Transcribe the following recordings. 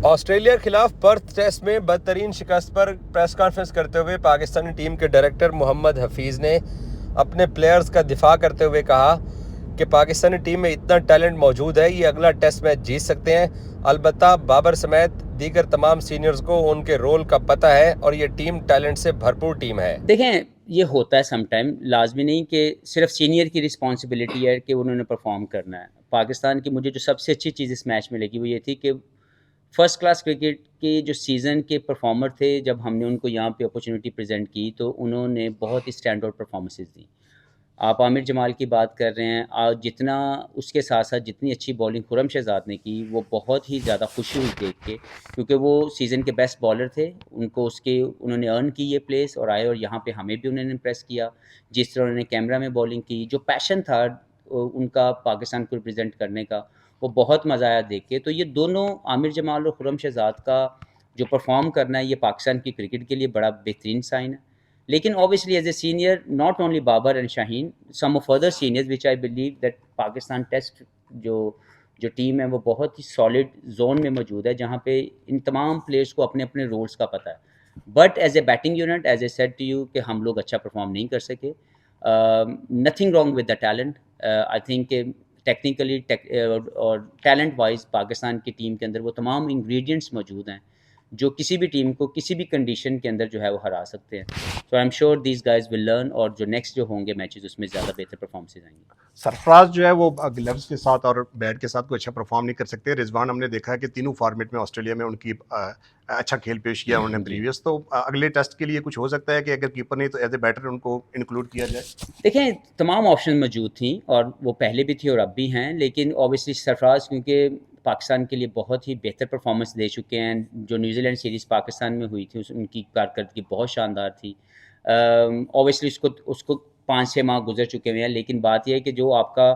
Australia के खिलाफ Perth test में बदतरीन शिकस्त पर प्रेस कॉन्फ्रेंस करते हुए पाकिस्तानी टीम के डायरेक्टर मोहम्मद हफीज़ ने अपने प्लेयर्स का दिफा करते हुए कहा कि पाकिस्तानी टीम में इतना टैलेंट मौजूद है, ये अगला टेस्ट मैच जीत सकते हैं। अलबत्ता बाबर समेत दीगर तमाम सीनियर्स को उनके रोल का पता है और ये टीम टैलेंट से भरपूर टीम है। देखें, ये होता है समटाइम, लाजमी नहीं कि सिर्फ सीनियर की रिस्पॉन्सिबिलिटी है कि उन्होंने परफॉर्म करना है। पाकिस्तान की मुझे जो सबसे अच्छी चीज़ इस मैच में लगी वो ये थी कि फर्स्ट क्लास क्रिकेट के जो सीज़न के परफॉर्मर थे, जब हमने उनको यहाँ पे अपॉर्चुनिटी प्रेजेंट की तो उन्होंने बहुत ही स्टैंड आउट परफॉर्मेंसेस दी। आप आमिर जमाल की बात कर रहे हैं, आज जितना उसके साथ साथ जितनी अच्छी बॉलिंग खुर्रम शहजाद ने की वो बहुत ही ज़्यादा खुशी हुई देख के, क्योंकि वो सीज़न के बेस्ट बॉलर थे। उन्होंने अर्न की ये प्लेस और आए और यहाँ पे हमें भी उन्होंने इम्प्रेस किया। जिस तरह उन्होंने कैमरा में बॉलिंग की, जो पैशन था उनका पाकिस्तान को रिप्रेजेंट करने का, वो बहुत मज़ा आया देख के। तो ये दोनों आमिर जमाल और खुर्रम शहजाद का जो परफॉर्म करना है, ये पाकिस्तान की क्रिकेट के लिए बड़ा बेहतरीन साइन है। लेकिन obviously as a senior, not only Babar and Shaheen, some of other seniors which I believe that Pakistan test जो जो टीम है वो बहुत ही सॉलिड जोन में मौजूद है, जहाँ पे इन तमाम प्लेयर्स को अपने अपने रोल्स का पता है। But as a batting unit, as I said to you, कि हम लोग अच्छा परफॉर्म नहीं कर सके। Nothing wrong with the talent. I think technically और टैलेंट वाइज पाकिस्तान की टीम के अंदर वो तमाम इंग्रेडिएंट्स मौजूद हैं जो किसी भी टीम को किसी भी कंडीशन के अंदर जो है वो हरा सकते हैं। So I am sure these guys will learn, और जो नेक्स्ट जो होंगे मैचेस उसमें ज़्यादा बेहतर परफॉर्मेंसेज आएंगे। सरफराज जो है वो ग्लव्स के साथ और बैट के साथ कोई अच्छा परफॉर्म नहीं कर सकते। रिजवान हमने देखा है कि तीनों फॉर्मेट में ऑस्ट्रेलिया में उनकी अच्छा खेल पेश किया उन्होंने प्रीवियस। तो अगले टेस्ट के लिए कुछ हो सकता है कि अगर कीपर नहीं तो एज ए बैटर उनको इंक्लूड किया जाए। देखें, तमाम ऑप्शन मौजूद थी और वो पहले भी थी और अब भी हैं, लेकिन ऑब्वियसली सरफराज क्योंकि पाकिस्तान के लिए बहुत ही बेहतर परफॉर्मेंस दे चुके हैं। जो न्यूजीलैंड सीरीज़ पाकिस्तान में हुई थी उनकी कारकर्दगी बहुत शानदार थी। ऑब्वियसली उसको उसको 5-6 माह गुजर चुके हुए हैं, लेकिन बात यह है कि जो आपका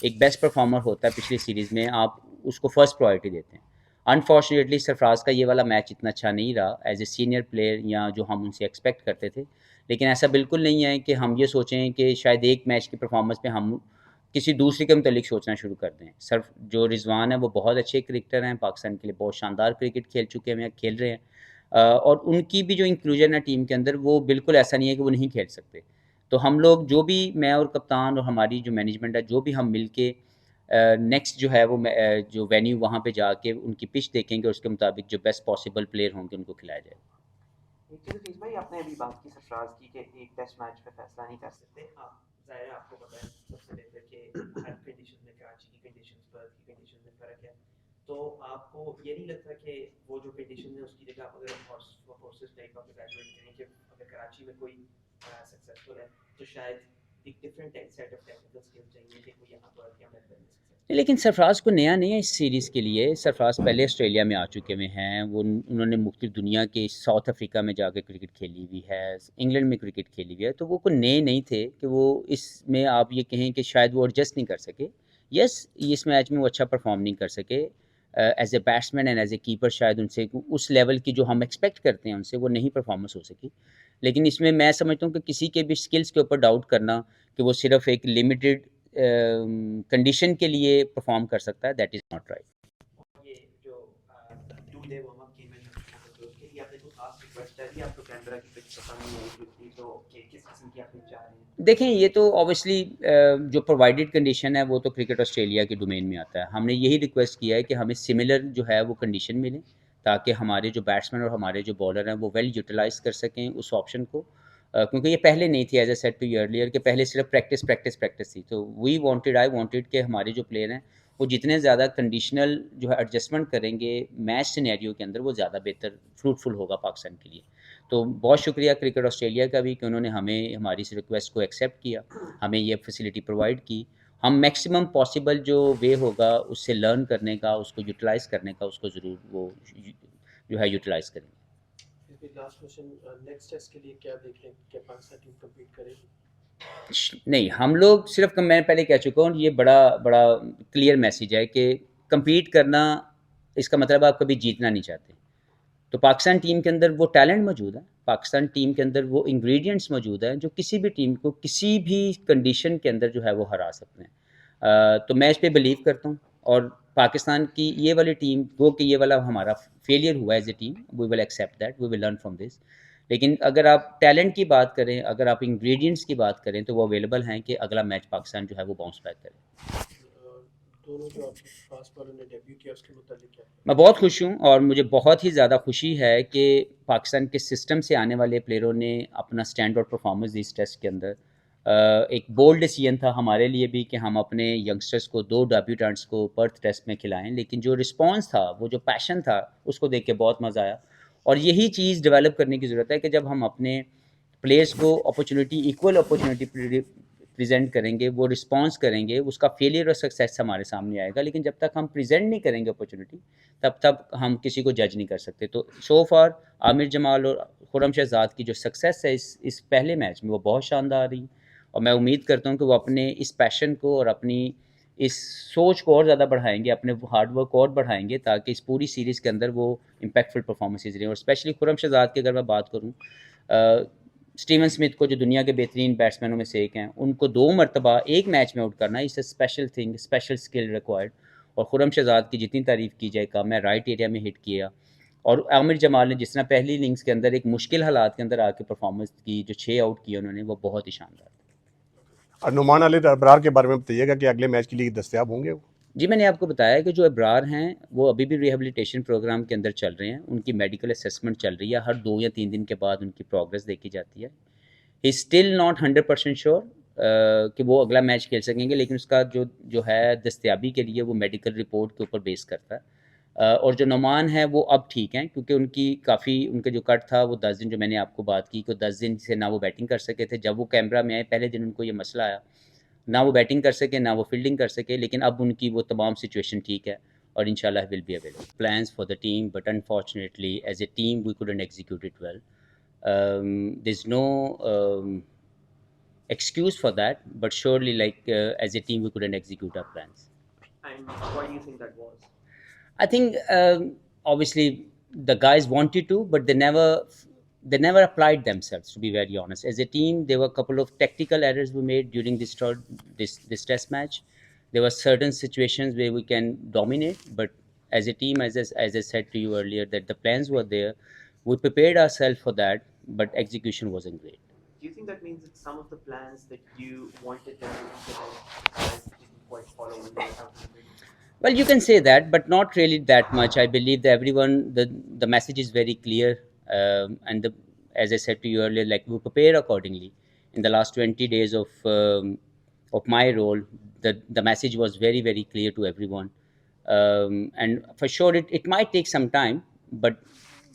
एक बेस्ट परफॉर्मर होता है पिछली सीरीज़ में, आप उसको फर्स्ट प्रायोरिटी देते हैं। अनफॉर्चुनेटली सरफराज का ये वाला मैच इतना अच्छा नहीं रहा एज ए सीनियर प्लेयर, या जो हम उनसे एक्सपेक्ट करते थे। लेकिन ऐसा बिल्कुल नहीं है कि हम ये सोचें कि शायद एक मैच की परफॉर्मेंस पे हम किसी दूसरे के मतलब सोचना शुरू कर दें। सर, जो रिजवान है वो बहुत अच्छे क्रिकेटर हैं, पाकिस्तान के लिए बहुत शानदार क्रिकेट खेल चुके हैं, खेल रहे हैं। और उनकी भी जो इंक्लूजन है टीम के अंदर, वो बिल्कुल ऐसा नहीं है कि वो नहीं खेल सकते। तो हम लोग जो भी, मैं और कप्तान और हमारी जो मैनेजमेंट है, जो भी हम मिल के नेक्स्ट जो है वो जो वेन्यू वहाँ पे जाके उनकी पिच देखेंगे, उसके मुताबिक जो बेस्ट पॉसिबल प्लेयर होंगे उनको खिलाया जाए। हफीज भाई, आपने अभी बात की सरफराज की कि एक टेस्ट मैच पे फैसला नहीं कर सकते आप। जाहिर है आपको पता है सबसे बेहतर कि हर कंडीशन में कराची की कंडीशन पर्थ की कंडीशन में फ़र्क है। तो आपको ये नहीं लगता कि वो जो कंडीशन है उसकी जगह अगर फोर्सेस टाइप ऑफ इवैल्यूएट करें कि अगर कराची में कोई सक्सेसफुल है तो शायद एक different set of technical skills चाहिए कि कोई यहाँ पर या मेलबर्न में। लेकिन सरफराज को नया नहीं है इस सीरीज़ के लिए। सरफराज पहले ऑस्ट्रेलिया में आ चुके हुए हैं, वो उन्होंने मुख्तलिफ दुनिया के साउथ अफ्रीका में जाकर क्रिकेट खेली हुई है, इंग्लैंड में क्रिकेट खेली हुई है। तो वो कोई नए नहीं थे कि वो इसमें आप ये कहें कि शायद वो एडजस्ट नहीं कर सके। यस, इस मैच में वो अच्छा परफॉर्म नहीं कर सके। As a batsman and as a keeper शायद उनसे उस लेवल की जो हम एक्सपेक्ट करते हैं उनसे वो नहीं परफॉर्मेंस हो सकी। लेकिन इसमें मैं समझता हूँ कि किसी के भी स्किल्स के ऊपर डाउट करना कि वो सिर्फ एक लिमिटेड कंडीशन के लिए परफॉर्म कर सकता है, दैट इज़ नॉट राइट। ये जो two day warm up game है तो उसके लिए आपने कोई खास रिक्वेस्ट है या आपको कैमरा की पिच पसंद नहीं आई तो किस किस्म की आप पिच चाह रहे हैं? देखें, ये तो ऑब्वियसली जो प्रोवाइडेड कंडीशन है वो तो क्रिकेट ऑस्ट्रेलिया के डोमेन में आता है। हमने यही रिक्वेस्ट किया है कि हमें सिमिलर जो है वो कंडीशन मिले, ताकि हमारे जो बैट्समैन और हमारे जो बॉलर हैं वो वेल यूटिलाइज़ कर सकें उस ऑप्शन को। क्योंकि ये पहले नहीं थी, as I said to you earlier, कि पहले सिर्फ प्रैक्टिस थी। तो आई वांटेड कि हमारे जो प्लेयर हैं वो जितने ज़्यादा कंडीशनल जो है एडजस्टमेंट करेंगे मैच सिनेरियो के अंदर, वो ज़्यादा बेहतर फ्रूटफुल होगा पाकिस्तान के लिए। तो बहुत शुक्रिया क्रिकेट ऑस्ट्रेलिया का भी कि उन्होंने हमें हमारी इस रिक्वेस्ट को एक्सेप्ट किया, हमें ये फैसिलिटी प्रोवाइड की। हम मैक्सिमम पॉसिबल जो वे होगा उससे लर्न करने का, उसको यूटिलाइज़ करने का, उसको ज़रूर वो जो है यूटिलाइज़ करेंगे। लास्ट क्वेश्चन, नेक्स्ट टेस्ट के लिए क्या देख रहे हैं कि पाकिस्तान टीम कम्पीट करेगी? नहीं, हम लोग सिर्फ, मैं पहले कह चुका हूँ, ये बड़ा बड़ा क्लियर मैसेज है कि कम्पीट करना इसका मतलब आप कभी जीतना नहीं चाहते। तो पाकिस्तान टीम के अंदर वो टैलेंट मौजूद है, पाकिस्तान टीम के अंदर वो इंग्रेडिएंट्स मौजूद हैं जो किसी भी टीम को किसी भी कंडीशन के अंदर जो है वो हरा सकते हैं। तो मैं इस पे बिलीव करता हूँ और पाकिस्तान की ये वाली टीम वो कि ये वाला हमारा फेलियर हुआ as a team, we will accept that, we will learn from this. लेकिन अगर आप टैलेंट की बात करें, अगर आप इंग्रेडिएंट्स की बात करें, तो वो अवेलेबल हैं कि अगला मैच पाकिस्तान जो है वो बाउंस बैक करे। दोनों जो आपके फास्ट बॉलर ने डेब्यू किया उसके मुतालिक क्या? मैं बहुत खुश हूँ और मुझे बहुत ही ज़्यादा खुशी है कि पाकिस्तान के सिस्टम से आने वाले प्लेयरों ने अपना स्टैंड आउट परफॉर्मेंस दी इस टेस्ट के अंदर। एक बोल्ड डिसीजन था हमारे लिए भी कि हम अपने यंगस्टर्स को, 2 डेब्यूटेंट्स को पर्थ टेस्ट में खिलाएं, लेकिन जो रिस्पांस था, वो जो पैशन था, उसको देख के बहुत मज़ा आया। और यही चीज़ डेवलप करने की ज़रूरत है कि जब हम अपने प्लेयर्स को अपॉर्चुनिटी, इक्वल अपॉर्चुनिटी प्रेजेंट करेंगे, वो रिस्पांस करेंगे, उसका फेलियर और सक्सेस हमारे सामने आएगा। लेकिन जब तक हम प्रेजेंट नहीं करेंगे अपॉर्चुनिटी, तब तक हम किसी को जज नहीं कर सकते। तो सो फार आमिर, जमाल और खुर्रम शहजाद की जो सक्सेस है इस पहले मैच में, वो बहुत शानदार रही। और मैं उम्मीद करता हूँ कि वो अपने इस पैशन को और अपनी इस सोच को और ज़्यादा बढ़ाएंगे, अपने हार्डवर्क को और बढ़ाएंगे, ताकि इस पूरी सीरीज़ के अंदर वो इम्पैक्टफुल परफॉर्मेंसेज रहें। और स्पेशली खुर्रम शहजाद की अगर मैं बात करूँ, स्टीवन स्मिथ को, जो दुनिया के बेहतरीन बैट्समैनों में से एक हैं, उनको 2 मरतबा एक मैच में आउट करना, इस a special thing, special skill required. और खुर्रम शहजाद की जितनी तारीफ़ की जाए कम है, राइट एरिया में हिट किया। और आमिर जमाल ने जिस तरह पहली इनिंग्स के अंदर एक मुश्किल हालात के अंदर आके परफॉर्मेंस की, जो 6 आउट किए उन्होंने, वो बहुत ही शानदार था। और नुमान अली अबरार के बारे में बताइएगा कि अगले मैच के लिए दस्तयाब होंगे वो? जी, मैंने आपको बताया कि जो अबरार हैं, वो अभी भी रिहेबिलिटेशन प्रोग्राम के अंदर चल रहे हैं। उनकी मेडिकल असेसमेंट चल रही है, हर 2 या 3 दिन के बाद उनकी प्रोग्रेस देखी जाती है। He is still not 100% sure कि वो अगला मैच खेल सकेंगे, लेकिन उसका जो है दस्तयाबी के लिए वो मेडिकल रिपोर्ट के ऊपर बेस करता है। और जो नोमान है वो अब ठीक हैं, क्योंकि उनकी काफ़ी, उनका जो कट था वो 10 दिन, जो मैंने आपको बात की कि 10 दिन से ना वो बैटिंग कर सके थे। जब वो कैमरा में आए पहले दिन उनको ये मसला आया, ना वो बैटिंग कर सके, ना वो फील्डिंग कर सके, लेकिन अब उनकी वो तमाम सिचुएशन ठीक है और इंशाल्लाह will be available. Plans for the team, but unfortunately as a team we couldn't execute it well. There's no excuse for that, but surely, as a team, we couldn't execute our plans. And why do you think that was? I think obviously the guys wanted to, but they never applied themselves. To be very honest, as a team, there were a couple of tactical errors we made during this test match. There were certain situations where we can dominate, but as a team, as I said to you earlier, that the plans were there. We prepared ourselves for that, but execution wasn't great. Do you think that means that some of the plans that you wanted them to implement, guys didn't quite follow when they have been? Well, you can say that, but not really that much. I believe that the message is very clear, and as I said to you earlier, like we prepare accordingly. In the last 20 days of my role, the message was very, very clear to everyone, and for sure it might take some time, but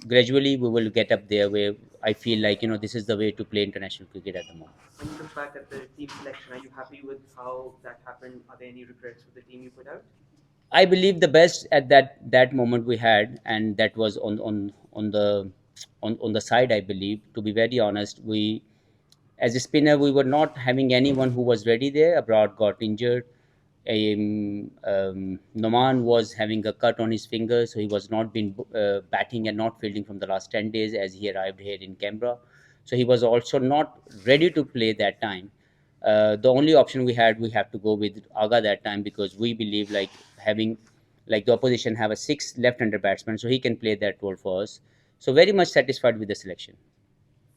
gradually we will get up there where I feel like this is the way to play international cricket at the moment. When you look back at the team selection, are you happy with how that happened? Are there any regrets with the team you put out? I believe the best at that moment we had, and that was on the side. I believe, to be very honest, we, as a spinner, we were not having anyone who was ready there. Abrar got injured. Noman was having a cut on his finger, so he was not been batting and not fielding from the last 10 days as he arrived here in Canberra. So he was also not ready to play that time. The only option we have to go with Aga that time, because we believe having the opposition have a 6 left-hander batsman, so he can play that role for us. So very much satisfied with the selection.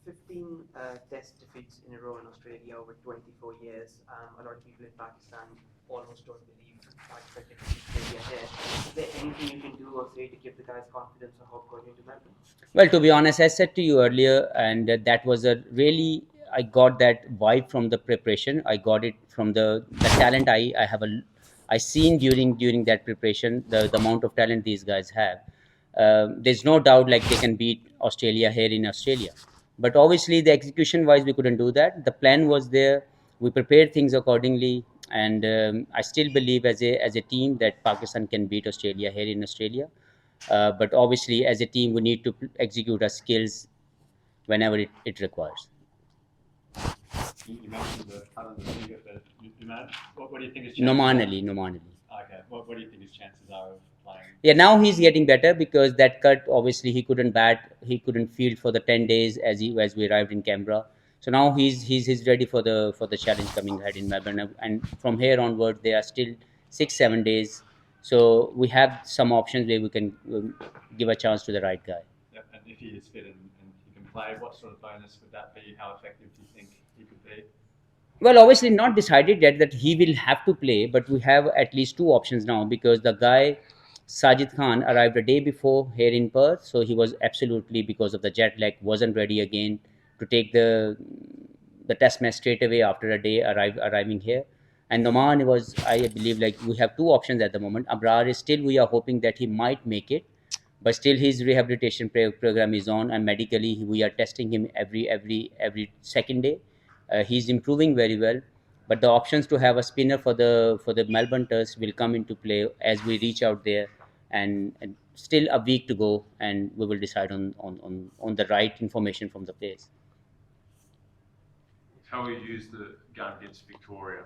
15 test defeats in a row in Australia over 24 years. A lot of people in Pakistan almost don't believe Pakistan can beat Australia here. Is there anything you can do or say to give the guys confidence or hope going into Melbourne? Well, to be honest, I said to you earlier, and that was a really, I got that vibe from the preparation. I got it from the talent I seen during that preparation, the amount of talent these guys have. There's no doubt they can beat Australia here in Australia. But obviously the execution wise we couldn't do that. The plan was there. We prepared things accordingly, and I still believe as a team that Pakistan can beat Australia here in Australia. But obviously as a team we need to execute our skills whenever it requires. You mentioned the cut on the finger, but what do you think his chances Noman are? Ali. Okay, what do you think his chances are of playing? Yeah, now he's getting better, because that cut, obviously he couldn't bat, he couldn't field for the 10 days as we arrived in Canberra. So now he's ready for the challenge coming ahead in Melbourne, and from here onward there are still 6-7 days So we have some options where we can give a chance to the right guy. Yep. And if he is fit and he can play, what sort of bonus would that be? How effective do you think he could be? Well, obviously not decided yet that he will have to play, but we have at least two options now because the guy Sajid Khan arrived a day before here in Perth, so he was absolutely, because of the jet lag, wasn't ready again to take the test match straight away after a day arriving here. And Noman was, I believe, like we have two options at the moment. Abrar is still, we are hoping that he might make it, but still his rehabilitation program is on, and medically we are testing him every second day. He's improving very well, but the options to have a spinner for the Melbourne Test will come into play as we reach out there, and still a week to go, and we will decide on the right information from the players. How will you use the game against Victoria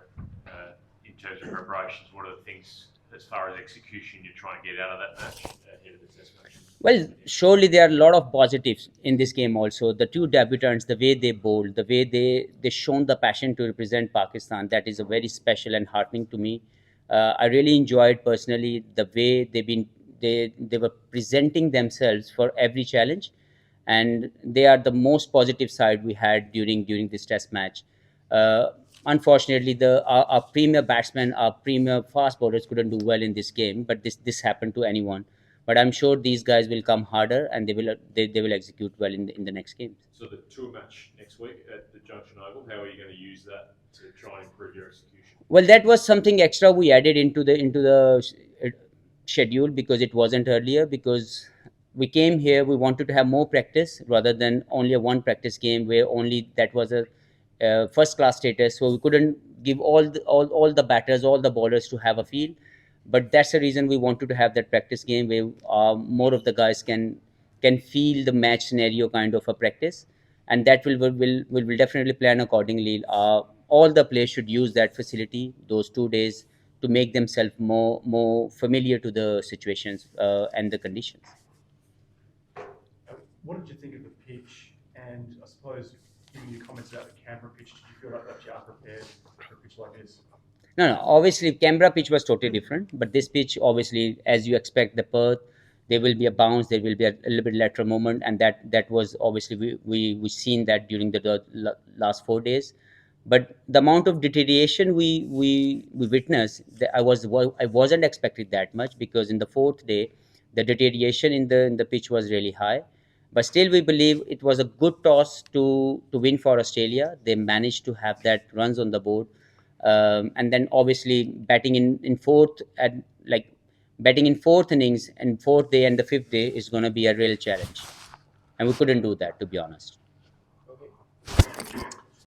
in terms of preparations? What are the things, as far as execution, you're trying to get out of that match ahead of the test match? Well, surely there are a lot of positives in this game also. The two debutants, the way they bowled, the way they shown the passion to represent Pakistan, that is a very special and heartening to me. I really enjoyed personally the way they were presenting themselves for every challenge, and they are the most positive side we had during this test match. Uh, Unfortunately, our premier batsmen, our premier fast bowlers couldn't do well in this game, but this happened to anyone. But I'm sure these guys will come harder and they will execute well in the next games. So the tour match next week at the Junction Oval, how are you going to use that to try and improve your execution? Well, that was something extra we added into the schedule because it wasn't earlier. Because we came here, we wanted to have more practice rather than only a one practice game where only that was a first class status. So we couldn't give all the batters, all the bowlers to have a feel. But that's the reason we wanted to have that practice game where more of the guys can feel the match scenario kind of a practice, and that will definitely plan accordingly. All the players should use that facility those 2 days to make themselves more familiar to the situations and the conditions. What did you think of the pitch? And I suppose, given your comments about the Canberra pitch, did you feel like that you are prepared for a pitch like this? No. Obviously, Canberra pitch was totally different, but this pitch, obviously, as you expect, the Perth, there will be a bounce, there will be a little bit lateral movement, and that was obviously we seen that during the last 4 days. But the amount of deterioration we witnessed, I wasn't expecting that much because in the fourth day, the deterioration in the pitch was really high. But still, we believe it was a good toss to win for Australia. They managed to have that runs on the board. And then obviously batting in fourth and like batting in fourth innings and fourth day and the fifth day is going to be a real challenge, and we couldn't do that, to be honest. Okay.